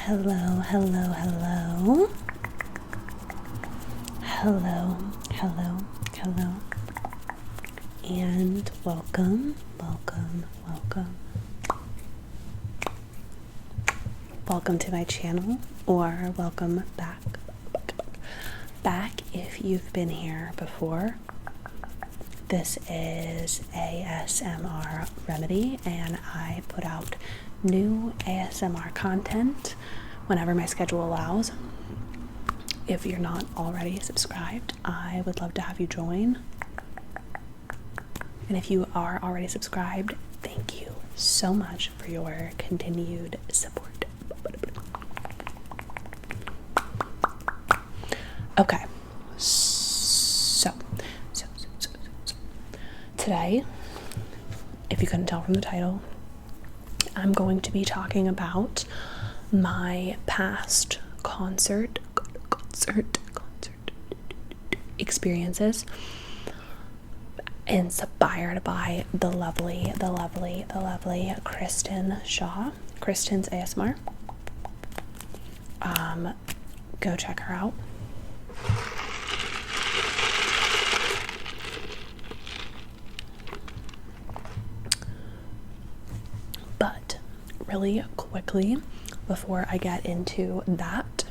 Hello, hello, hello. Hello, hello, hello. And welcome, welcome, welcome. Welcome to my channel, or welcome back. Back if you've been here before. This is ASMR Remedy, and I put out new ASMR content whenever my schedule allows. If you're not already subscribed, I would love to have you join. And if you are already subscribed, thank you so much for your continued support. Okay, so today, if you couldn't tell from the title, I'm going to be talking about my past concert experiences, inspired by the lovely Kristen Shaw, Kristen's ASMR. Go check her out. But really quickly, before I get into that,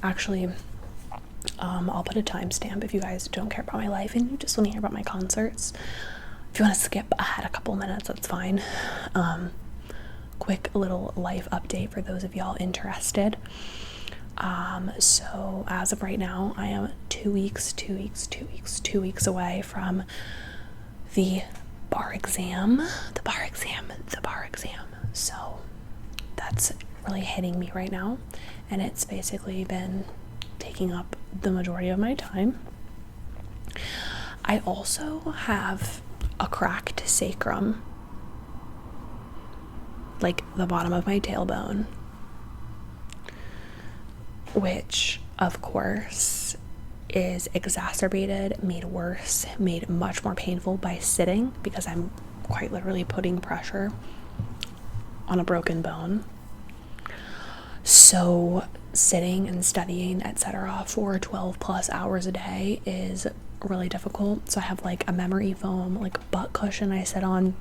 actually, I'll put a timestamp if you guys don't care about my life and you just want to hear about my concerts. If you want to skip ahead a couple minutes, that's fine. Quick little life update for those of y'all interested. So as of right now, I am 2 weeks away from the bar exam. So that's really hitting me right now, and it's basically been taking up the majority of my time. I also have a cracked sacrum, like the bottom of my tailbone, which of course is exacerbated, made worse, made much more painful by sitting, because I'm quite literally putting pressure on a broken bone. So sitting and studying, etc., for 12 plus hours a day is really difficult. So I have like a memory foam, like butt cushion I sit on.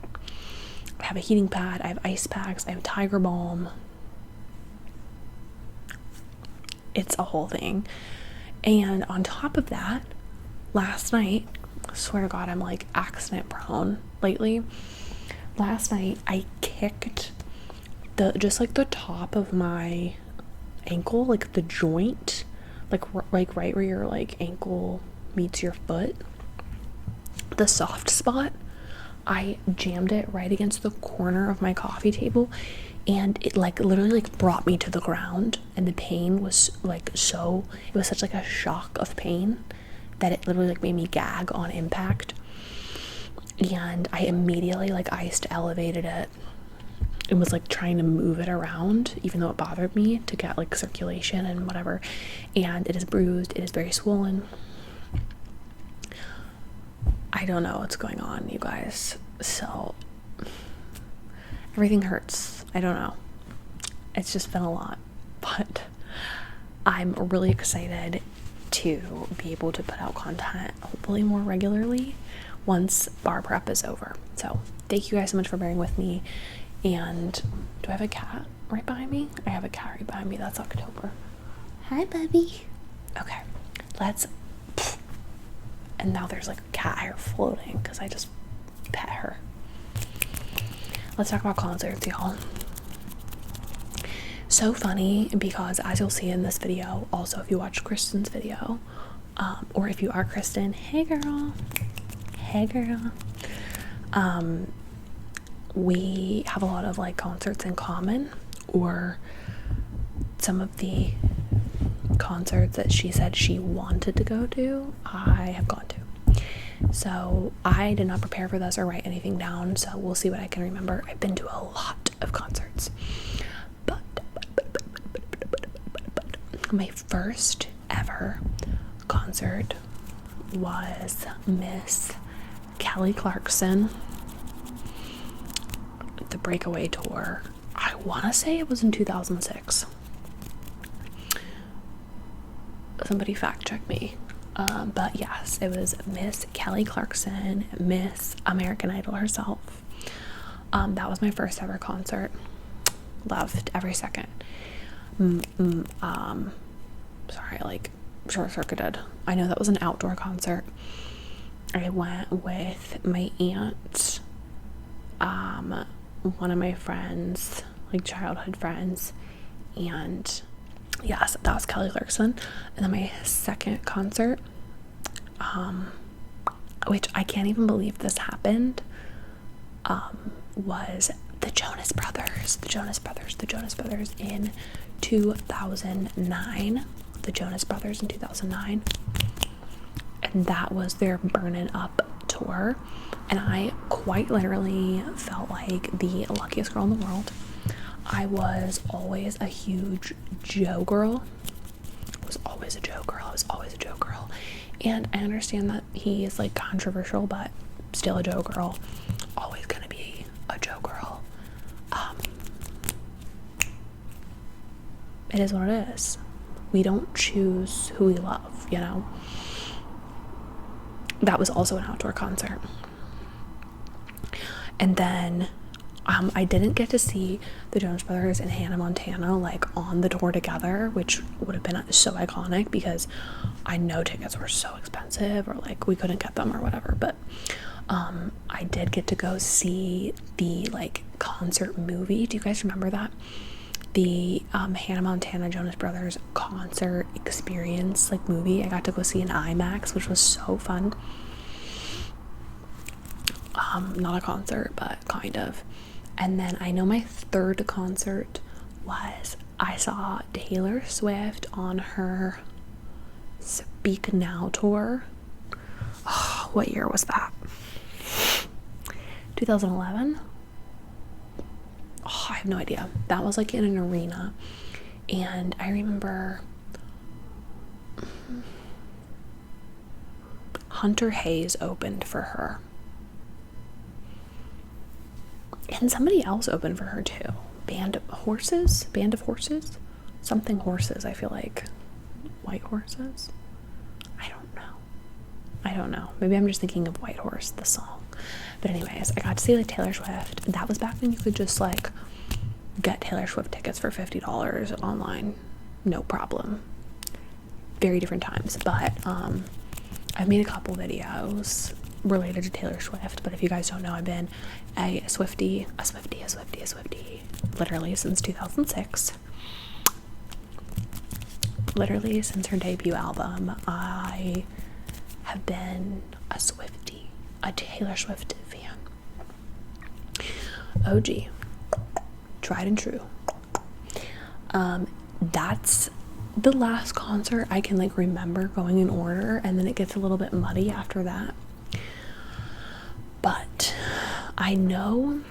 I have a heating pad, I have ice packs, I have Tiger Balm. It's a whole thing. And on top of that, last night, I swear to God, I'm like accident prone lately. Last night I kicked just like the top of my ankle, like the joint, like right where your like ankle meets your foot, the soft spot. I jammed it right against the corner of my coffee table, and it like literally like brought me to the ground, and the pain was like it was such like a shock of pain that it literally like made me gag on impact. And I immediately like iced elevated it and was like trying to move it around, even though it bothered me, to get like circulation and whatever. And it is bruised, it is very swollen. I don't know what's going on, you guys. So everything hurts. I don't know. It's just been a lot. But I'm really excited to be able to put out content hopefully more regularly once bar prep is over. So thank you guys so much for bearing with me. And do I have a cat right behind me? I have a cat right behind me. That's October. Hi, Bubby. Okay, and now there's like a cat hair floating because I just pet her. Let's talk about concerts, y'all. So funny, because as you'll see in this video, also if you watch Kristen's video, or if you are Kristen, hey girl, we have a lot of like concerts in common, or some of the concerts that she said she wanted to go to, I have gone to. So I did not prepare for this or write anything down, so we'll see what I can remember. I've been to a lot of concerts, but my first ever concert was Miss Kelly Clarkson, the Breakaway tour. I want to say it was in 2006. Somebody fact check me. But yes, it was Miss Kelly Clarkson, Miss American Idol herself. That was my first ever concert. Loved every second. Sorry, like short-circuited. I know that was an outdoor concert. I went with my aunt, one of my friends, like childhood friends, and yes, that was Kelly Clarkson. And then my second concert, which I can't even believe this happened, was the Jonas Brothers in 2009. The Jonas Brothers in 2009. And that was their Burn It Up tour. And I quite literally felt like the luckiest girl in the world. I was always a huge Joe girl. I was always a Joe girl. And I understand that he is like controversial, but still a Joe girl. Always gonna be a Joe girl. It is what it is. We don't choose who we love, you know? That was also an outdoor concert. And then I didn't get to see the Jonas Brothers and Hannah Montana like on the tour together, which would have been so iconic because I know tickets were so expensive or like we couldn't get them or whatever. But I did get to go see the like concert movie. Do you guys remember that? The Hannah Montana Jonas Brothers concert experience like movie. I got to go see in IMAX, which was so fun. Not a concert, but kind of. And then I know my third concert was I saw Taylor Swift on her Speak Now tour. Oh, what year was that? 2011? Oh, I have no idea. That was like in an arena. And I remember Hunter Hayes opened for her. And somebody else opened for her too. Band of Horses? Something Horses, I feel like. White Horses? I don't know. Maybe I'm just thinking of White Horse, the song. But anyways, I got to see like Taylor Swift. That was back when you could just like get Taylor Swift tickets for $50 online. No problem. Very different times. But I've made a couple videos related to Taylor Swift, but if you guys don't know, I've been a Swiftie literally since 2006. Literally since her debut album, I have been a Swiftie, a Taylor Swift fan. OG, tried and true. That's the last concert I can like remember going in order, and then it gets a little bit muddy after that. But I know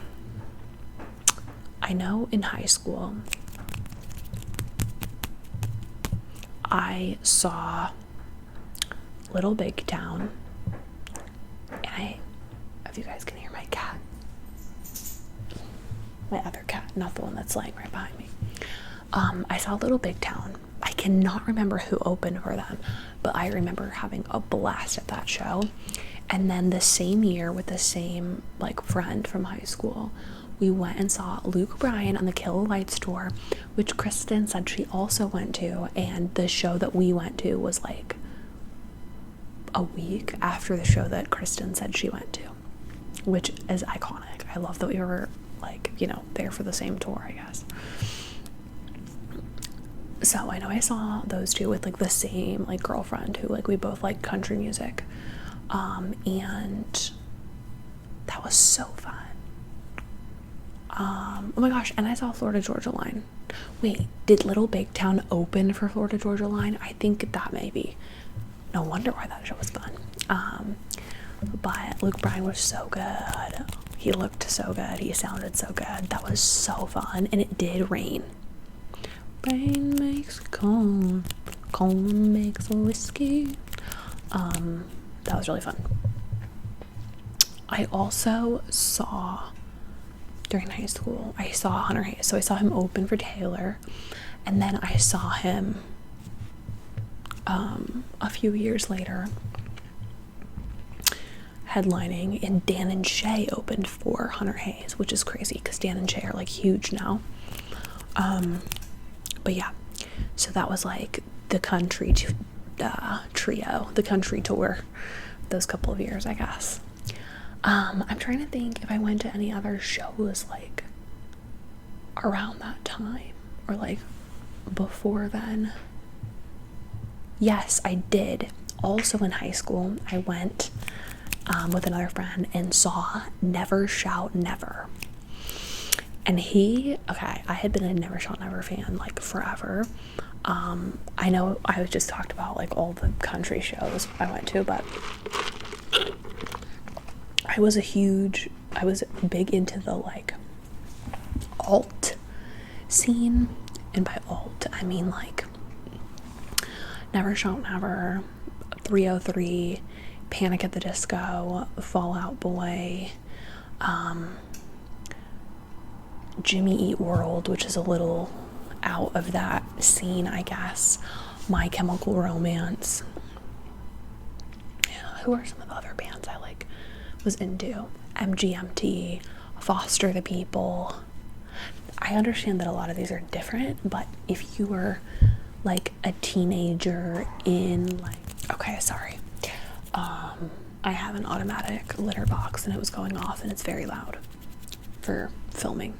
in high school I saw Little Big Town, and if you guys can hear my cat, my other cat, not the one that's laying right behind me. I saw Little Big Town. I cannot remember who opened for them, but I remember having a blast at that show. And then the same year, with the same like friend from high school, we went and saw Luke Bryan on the Kill Lights tour, which Kristen said she also went to, and the show that we went to was like a week after the show that Kristen said she went to, which is iconic. I love that we were like, you know, there for the same tour, I guess. So I know I saw those two with like the same like girlfriend who like we both like country music. And that was so fun. Oh my gosh, and I saw Florida Georgia Line. Wait, did Little Big Town open for Florida Georgia Line? I think that may be. No wonder why that show was fun. But Luke Bryan was so good. He looked so good. He sounded so good. That was so fun. And it did rain. Rain makes corn. Corn makes whiskey. That was really fun. I also saw during high school, I saw Hunter Hayes. So I saw him open for Taylor, and then I saw him a few years later headlining, and Dan and Shay opened for Hunter Hayes, which is crazy because Dan and Shay are like huge now. But yeah, so that was like the country trio, the country tour, those couple of years, I guess. I'm trying to think if I went to any other shows like around that time or like before then. Yes, I did. Also in high school, I went with another friend and saw Never Shout Never. And I had been a Never Shout Never fan like forever. I know I just talked about like all the country shows I went to, but I was big into the like alt scene, and by alt I mean like Never Shout Never, 303, Panic at the Disco, Fall Out Boy, Jimmy Eat World, which is a little out of that scene, I guess, My Chemical Romance. Yeah, who are some of the other bands I like was into? MGMT, Foster the People. I understand that a lot of these are different, but if you were like a teenager in like, okay, sorry, I have an automatic litter box and it was going off and it's very loud for filming.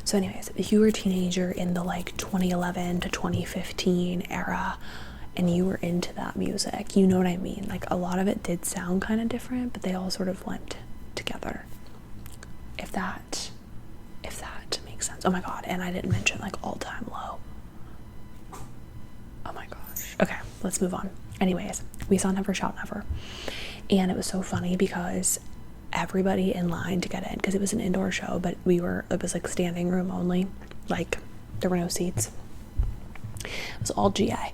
So anyways, if you were a teenager in the like 2011 to 2015 era and you were into that music, you know what I mean? Like a lot of it did sound kind of different, but they all sort of went together. If that makes sense. Oh my god, and I didn't mention like All Time Low. Oh my gosh. Okay, let's move on. Anyways, we saw Never Shout Never. And it was so funny because everybody in line to get in, because it was an indoor show, but it was like standing room only, like there were no seats. It was all GA,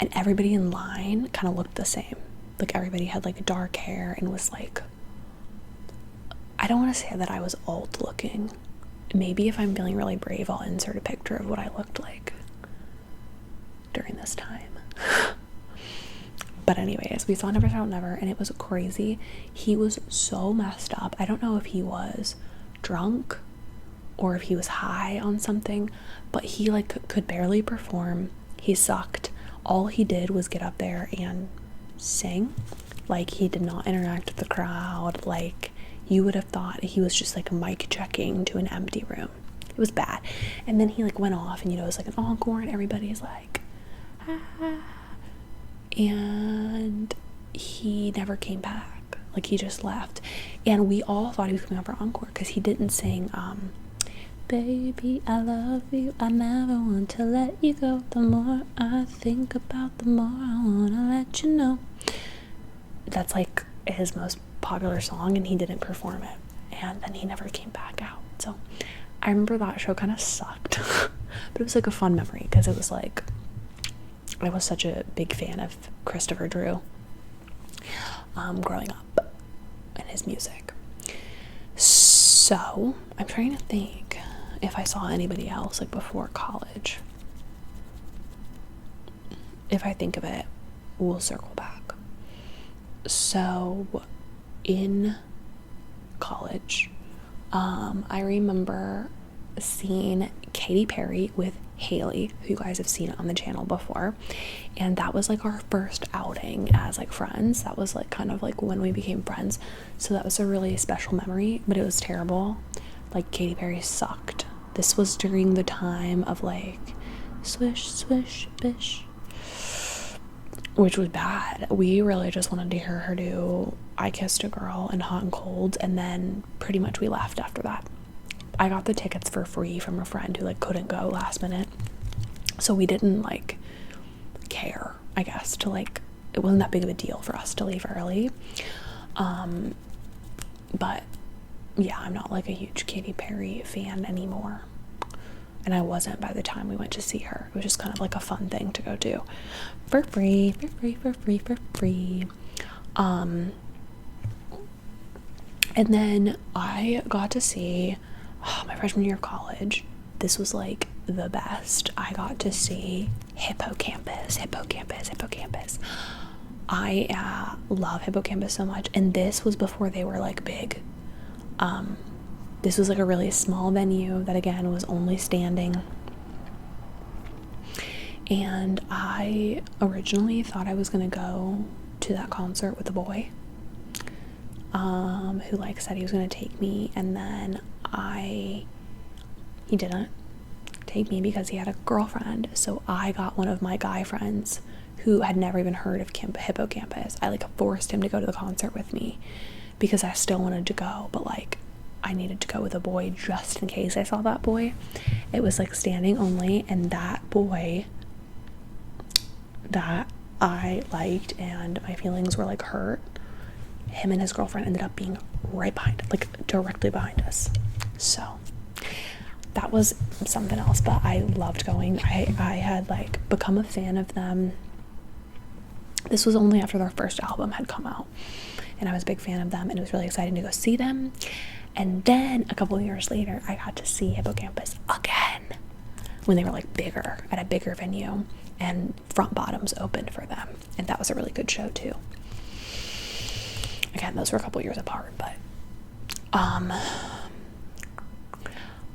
and everybody in line kind of looked the same. Like everybody had like dark hair and was like, I don't want to say that I was alt looking. Maybe if I'm feeling really brave, I'll insert a picture of what I looked like during this time. But anyways, we saw Never Shout Never, and it was crazy. He was so messed up. I don't know if he was drunk or if he was high on something, but he like could barely perform. He sucked. All he did was get up there and sing. Like he did not interact with the crowd. Like you would have thought he was just like mic checking to an empty room. It was bad. And then he like went off, and it was like an encore, and everybody's like, ah. And he never came back. Like he just left, and we all thought he was coming up for encore because he didn't sing baby I love you, I never want to let you go, the more I think about, the more I want to let you know. That's like his most popular song, and he didn't perform it, and then he never came back out. So I remember that show kind of sucked but it was like a fun memory because it was like I was such a big fan of Christopher Drew growing up and his music. So I'm trying to think if I saw anybody else like before college. If I think of it, we'll circle back. So in college, I remember seeing Katy Perry with Haley, who you guys have seen on the channel before, and that was like our first outing as like friends. That was like kind of like when we became friends, so that was a really special memory, but it was terrible. Like Katy Perry sucked. This was during the time of like Swish Swish Bish, which was bad. We really just wanted to hear her do I Kissed a Girl and Hot and Cold, and then pretty much we left after that. I got the tickets for free from a friend who like couldn't go last minute, so we didn't like care, I guess, to like, it wasn't that big of a deal for us to leave early. But yeah, I'm not like a huge Katy Perry fan anymore, and I wasn't by the time we went to see her. It was just kind of like a fun thing to go do for free. And then I got to see my freshman year of college, this was like the best. I got to see Hippocampus. I love Hippocampus so much, and this was before they were like big. This was like a really small venue that again was only standing, and I originally thought I was gonna go to that concert with a boy who like said he was gonna take me, and then he didn't take me because he had a girlfriend. So I got one of my guy friends who had never even heard of Hippocampus. I like forced him to go to the concert with me because I still wanted to go, but like I needed to go with a boy just in case I saw that boy. It was like standing only, and that boy that I liked and my feelings were like hurt, him and his girlfriend ended up being right behind, like directly behind us. So that was something else, but I loved going. I had like become a fan of them. This was only after their first album had come out, and I was a big fan of them, and it was really exciting to go see them. And then a couple of years later, I got to see Hippocampus again when they were like bigger, at a bigger venue, and Front Bottoms opened for them, and that was a really good show too. Again, those were a couple years apart, but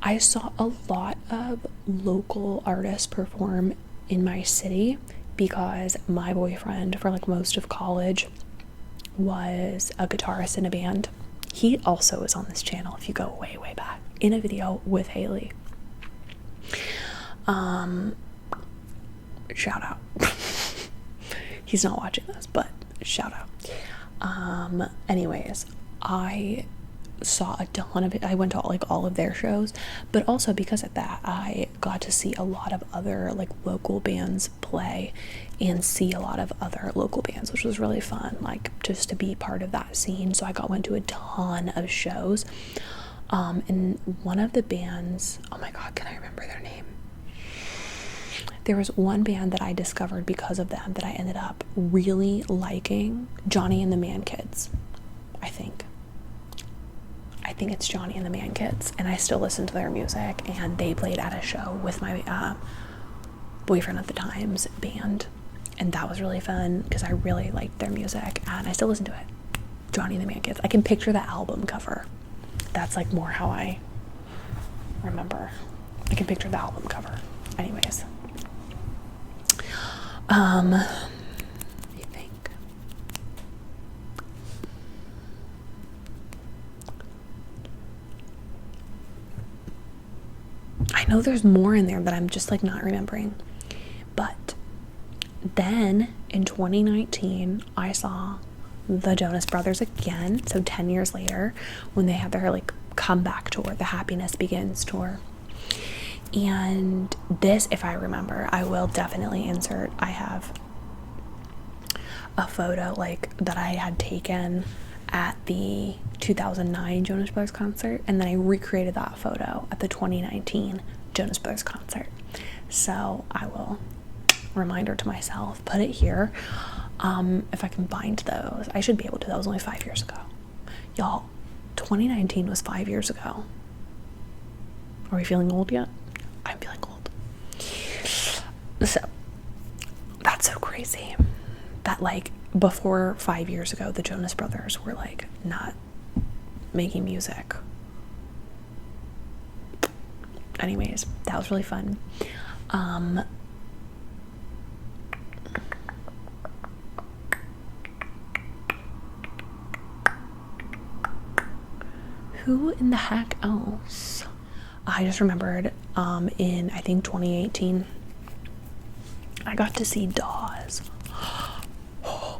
I saw a lot of local artists perform in my city because my boyfriend for like most of college was a guitarist in a band. He also is on this channel if you go way, way back, in a video with Haley. Shout out. He's not watching this, but shout out. Anyways, I saw a ton of it. I went to all of their shows, but also because of that, I got to see a lot of other like local bands play and see a lot of other local bands, which was really fun, like just to be part of that scene. So I went to a ton of shows, and one of the bands, oh my god, can I remember their name? There was one band that I discovered because of them that I ended up really liking, Johnny and the Man Kids. I think it's Johnny and the Man Kids, and I still listen to their music, and they played at a show with my boyfriend at the time's band, and that was really fun because I really liked their music, and I still listen to it. Johnny and the Man Kids. I can picture the album cover. That's like more how I remember. I can picture the album cover. Anyways. I think I know there's more in there that I'm just like not remembering. But then in 2019 I saw the Jonas Brothers again, so 10 years later, when they had their like comeback tour, the Happiness Begins tour. And this, if I remember, I will definitely insert, I have a photo like that I had taken at the 2009 Jonas Brothers concert, and then I recreated that photo at the 2019 Jonas Brothers concert. So I will, reminder to myself, put it here. If I can find those, I should be able to. That was only 5 years ago. Y'all, 2019 was 5 years ago. Are we feeling old yet? I'm feeling old. So that's so crazy that like before 5 years ago the Jonas Brothers were like not making music. Anyways, that was really fun. Who in the heck else? I just remembered in I think 2018 I got to see Dawes.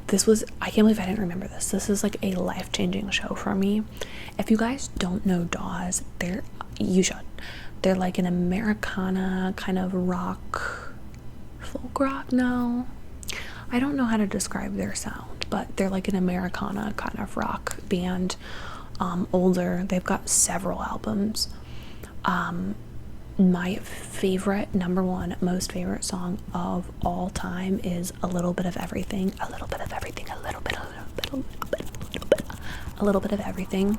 This was, I can't believe I didn't remember this. This is like a life-changing show for me. If you guys don't know Dawes, you should. They're like an Americana kind of rock, folk rock, no. I don't know how to describe their sound, but they're like an Americana kind of rock band. Older, they've got several albums. My favorite, number one, most favorite song of all time is A Little Bit of Everything. A little bit of everything, a little bit of everything.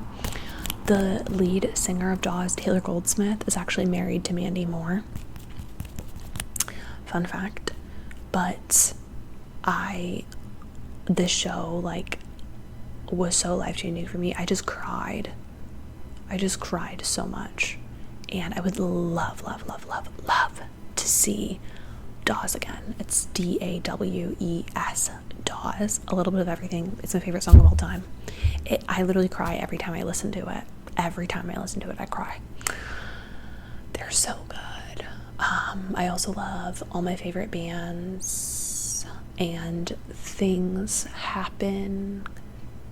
The lead singer of Dawes, Taylor Goldsmith, is actually married to Mandy Moore. Fun fact. But this show, like, was so life-changing for me. I just cried so much. And I would love to see Dawes again. It's Dawes. Dawes. A little bit of everything. It's my favorite song of all time. I literally cry every time I listen to it. Every time I listen to it, I cry. They're so good. I also love all my favorite bands and Things Happen.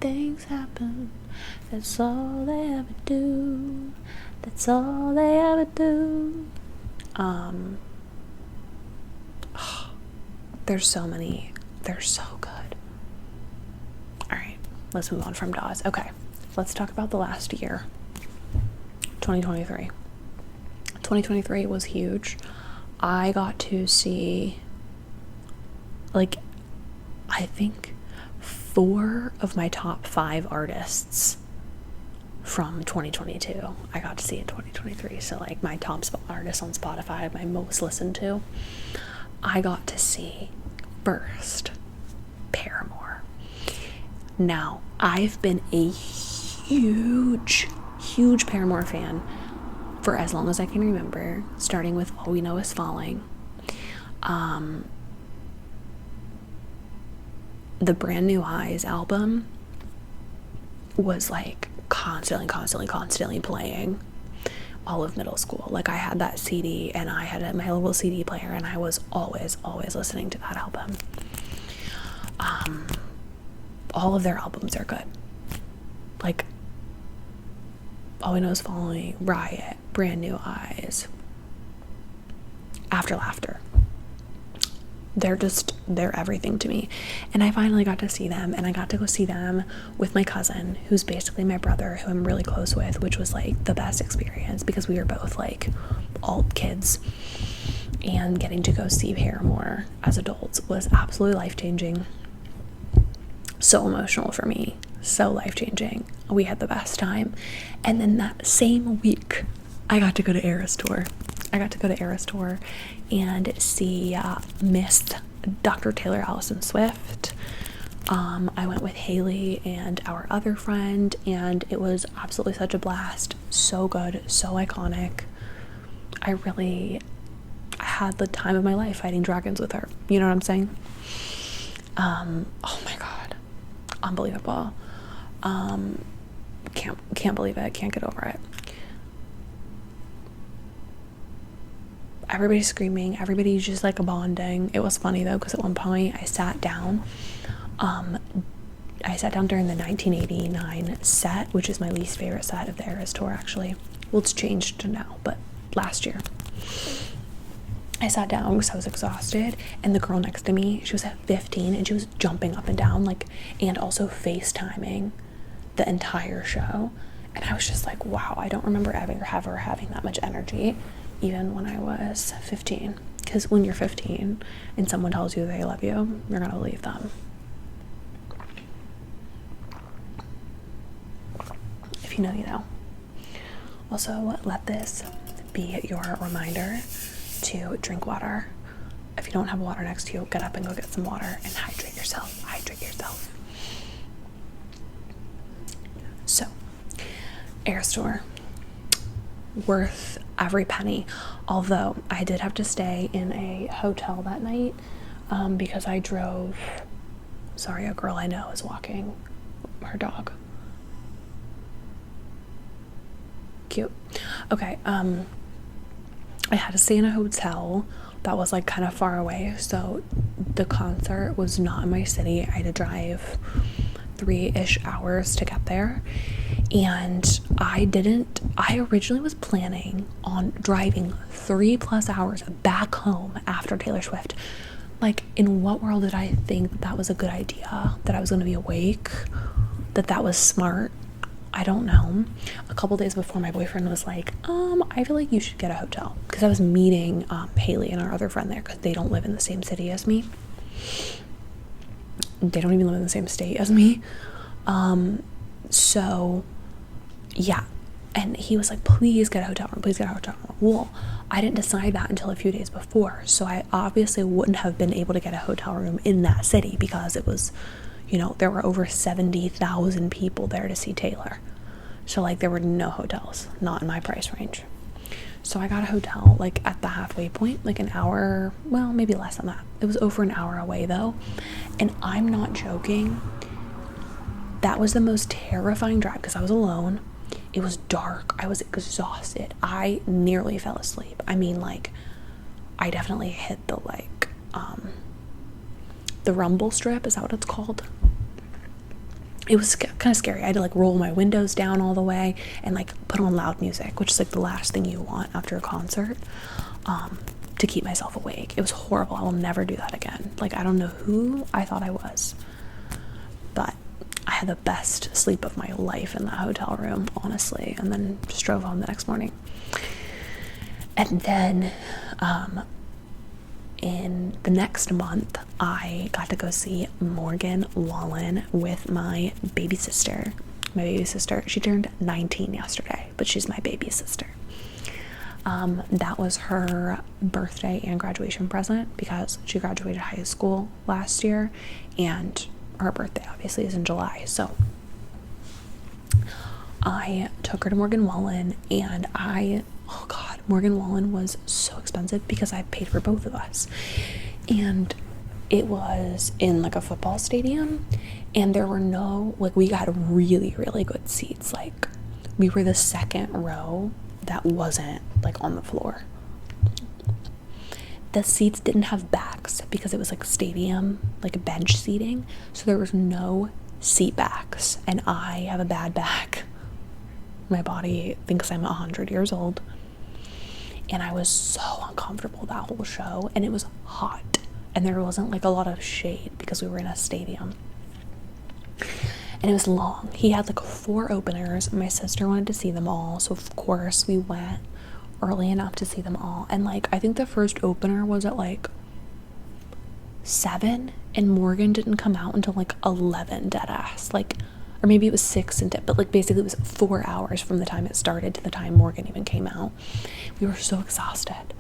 Things happen. That's all they ever do. That's all they ever do. There's so many. They're so good. Alright, let's move on from Dawes. Okay, let's talk about the last year. 2023. 2023 was huge. I got to see, like, I think 4 of my top 5 artists from 2022 I got to see in 2023. So, like, my top artists on Spotify, my most listened to, I got to see first Paramore. Now, I've been a huge Paramore fan for as long as I can remember, starting with All We Know Is Falling. The Brand New Eyes album was like constantly playing all of middle school. Like, I had that CD and I had my little CD player and I was always listening to that album. All of their albums are good. Like, All We Know Is Falling, Riot, Brand New Eyes, After Laughter. They're everything to me. And I finally got to see them, and I got to go see them with my cousin, who's basically my brother, who I'm really close with, which was like the best experience because we were both like alt kids, and getting to go see Paramore as adults was absolutely life-changing. So emotional for me, so life-changing. We had the best time. And then that same week, I got to go to Eras Tour. And see Miss Dr. Taylor Allison Swift. I went with Haley and our other friend, and it was absolutely such a blast. So good, so iconic. I really had the time of my life fighting dragons with her. You know what I'm saying? Oh my god. Unbelievable. Can't believe it. Can't get over it. Everybody's screaming, everybody's just like bonding. It was funny though, because at one point I sat down during the 1989 set, which is my least favorite set of the Eras Tour, actually. Well, it's changed now, but last year I sat down because I was exhausted, and the girl next to me, she was at 15 and she was jumping up and down, like, and also FaceTiming the entire show. And I was just like, wow, I don't remember ever having that much energy, even when I was 15. Because when you're 15 and someone tells you they love you, you're gonna believe them. If you know, you know. Also, let this be your reminder to drink water. If you don't have water next to you, get up and go get some water and hydrate yourself. So, Eras Tour, worth every penny. Although I did have to stay in a hotel that night because I drove. Sorry, a girl I know is walking her dog. Cute. Okay, I had to stay in a hotel that was like kind of far away, so the concert was not in my city. I had to drive 3-ish hours to get there, and I originally was planning on driving 3+ hours back home after Taylor Swift. Like, in what world did I think that was a good idea, that I was going to be awake, that was smart? I don't know. A couple days before, my boyfriend was like, I feel like you should get a hotel, because I was meeting Haley and our other friend there, because they don't live in the same city as me. They don't even live in the same state as me. So yeah, And he was like, please get a hotel room, please get a hotel room. Well, I didn't decide that until a few days before, so I obviously wouldn't have been able to get a hotel room in that city because it was, you know, there were over 70,000 people there to see Taylor. So like there were no hotels, not in my price range. So I got a hotel like at the halfway point, like an hour, well, maybe less than that. It was over an hour away though. And I'm not joking. That was the most terrifying drive because I was alone. It was dark. I was exhausted. I nearly fell asleep. I mean, like, I definitely hit the, like, the rumble strip. Is that what it's called? It was kind of scary. I had to, like, roll my windows down all the way and, like, put on loud music, which is, like, the last thing you want after a concert, to keep myself awake. It was horrible. I will never do that again. Like, I don't know who I thought I was, but I had the best sleep of my life in that hotel room, honestly, and then just drove home the next morning. And then in the next month, I got to go see Morgan Wallen with my baby sister. My baby sister, she turned 19 yesterday, but she's my baby sister. That was her birthday and graduation present because she graduated high school last year, and her birthday obviously is in July. So I took her to Morgan Wallen, and oh god, Morgan Wallen was so expensive because I paid for both of us, and it was in like a football stadium, and there were no, like, we got really, really good seats. Like, we were the second row that wasn't like on the floor. The seats didn't have backs because it was like stadium, like bench seating, so there was no seat backs, and I have a bad back. My body thinks I'm 100 years old, and I was so uncomfortable that whole show, and it was hot, and there wasn't like a lot of shade because we were in a stadium, and it was long. He had like 4 openers. My sister wanted to see them all, so of course we went early enough to see them all. And like, I think the first opener was at like 7, and Morgan didn't come out until like 11, dead ass. Like, or maybe it was 6 but like basically it was 4 hours from the time it started to the time Morgan even came out. We were so exhausted.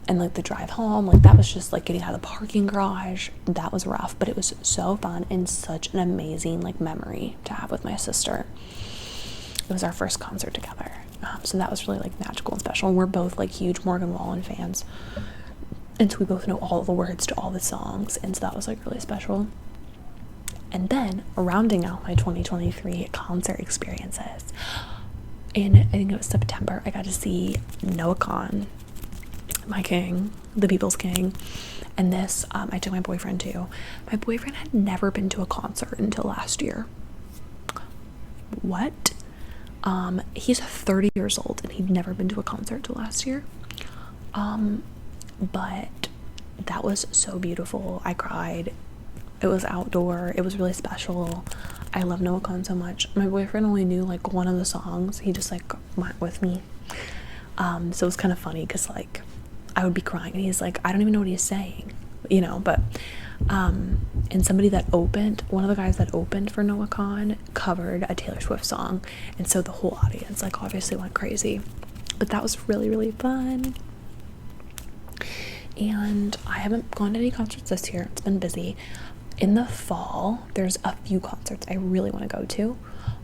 And like the drive home, like that was just like getting out of the parking garage. That was rough, but it was so fun and such an amazing like memory to have with my sister. It was our first concert together. So that was really like magical and special. And we're both like huge Morgan Wallen fans, and so we both know all the words to all the songs, and so that was like really special. And then rounding out my 2023 concert experiences, in I think it was September, I got to see Noah Kahan, my king, the people's king. And this I took my boyfriend to. My boyfriend had never been to a concert until last year. What? He's 30 years old and he'd never been to a concert till last year. But that was so beautiful. I cried. It was outdoor. It was really special. I love Noah Kahan so much. My boyfriend only knew like one of the songs. He just like went with me. So it was kind of funny because like I would be crying and he's like, I don't even know what he's saying, you know. But and somebody that opened, one of the guys that opened for Noah Kahan covered a Taylor Swift song, and so the whole audience like obviously went crazy. But that was really, really fun. And I haven't gone to any concerts this year. It's been busy. In the fall, there's a few concerts I really want to go to,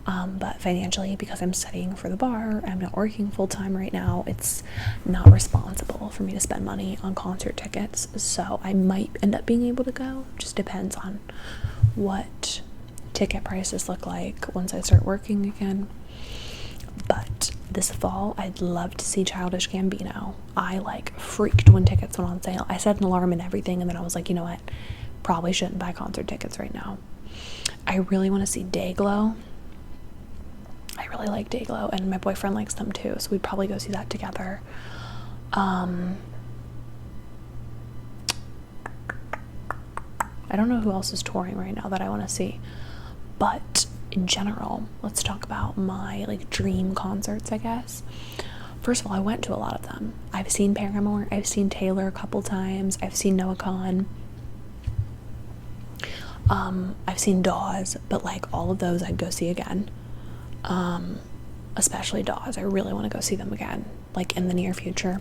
but financially, because I'm studying for the bar, I'm not working full-time right now, it's not responsible for me to spend money on concert tickets, so I might end up being able to go. Just depends on what ticket prices look like once I start working again. But this fall, I'd love to see Childish Gambino. I like freaked when tickets went on sale. I set an alarm and everything, and then I was like, you know what, probably shouldn't buy concert tickets right now. I really want to see Dayglow. I really like Dayglow, and my boyfriend likes them too, so we'd probably go see that together. I don't know who else is touring right now that I want to see, but in general, let's talk about my like dream concerts, I guess. First of all, I went to a lot of them. I've seen Paramore, I've seen Taylor a couple times, I've seen Noah Kahan, I've seen Dawes, but like all of those I'd go see again. especially Dawes. I really want to go see them again, like in the near future.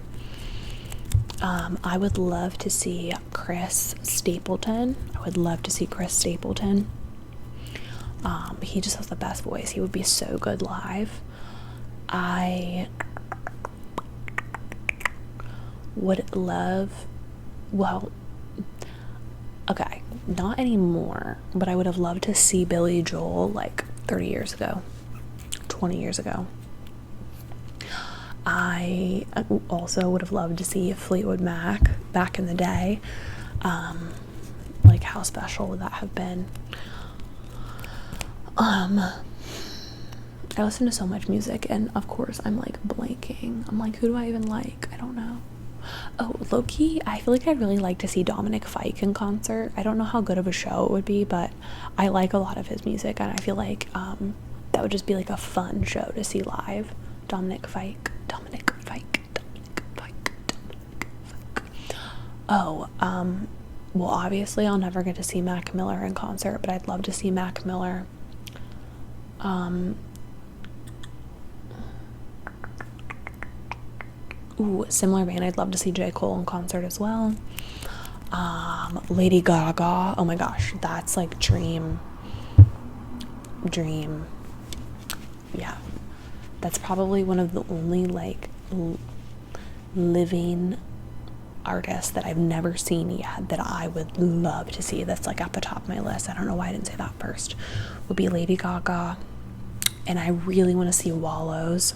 I would love to see Chris Stapleton. He just has the best voice. He would be so good live. I would love, well, okay, not anymore, but I would have loved to see Billy Joel like 30 years ago, 20 years ago. I also would have loved to see Fleetwood Mac back in the day. Like, how special would that have been? I listen to so much music, and of course I'm like blanking. I'm like, who do I even like? I don't know. Oh, low-key, I feel like I'd really like to see Dominic Fike in concert. I don't know how good of a show it would be, but I like a lot of his music, and I feel like that would just be like a fun show to see live. Dominic Fike. Oh, well, obviously I'll never get to see Mac Miller in concert, but I'd love to see Mac Miller. Similar vein, I'd love to see J. Cole in concert as well. Lady Gaga, oh my gosh, that's like dream. Yeah, that's probably one of the only like living artists that I've never seen yet that I would love to see. That's like at the top of my list. I don't know why I didn't say that first. Would be Lady Gaga, and I really want to see Wallows.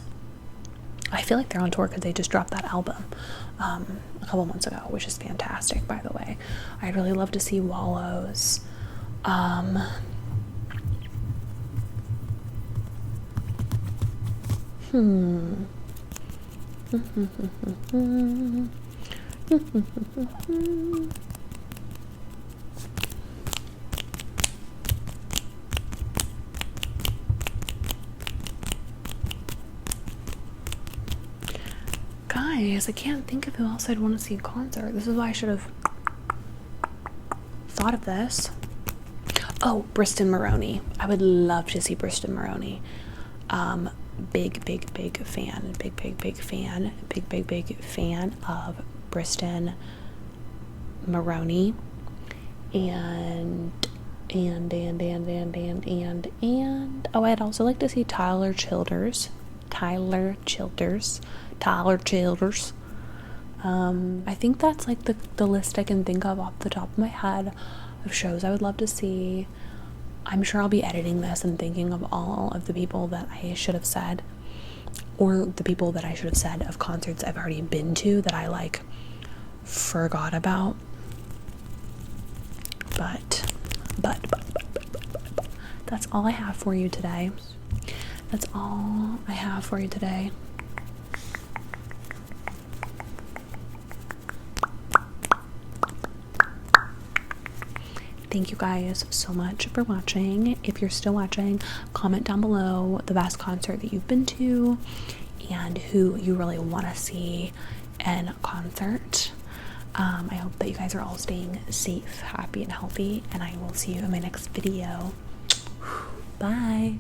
I feel like they're on tour because they just dropped that album a couple months ago, which is fantastic, by the way. I'd really love to see Wallows. Guys, I can't think of who else I'd want to see in concert. This is why I should have thought of this. Oh, Briston Maroney. I would love to see Briston Maroney. Big fan of Briston Maroney. And oh, I'd also like to see Tyler Childers. I think that's like the list I can think of off the top of my head of shows I would love to see. I'm sure I'll be editing this and thinking of all of the people that I should have said, or the people that I should have said of concerts I've already been to that I like forgot about. But that's all I have for you today. Thank you guys so much for watching. If you're still watching, comment down below the best concert that you've been to and who you really want to see in concert. I hope that you guys are all staying safe, happy, and healthy, and I will see you in my next video. Bye.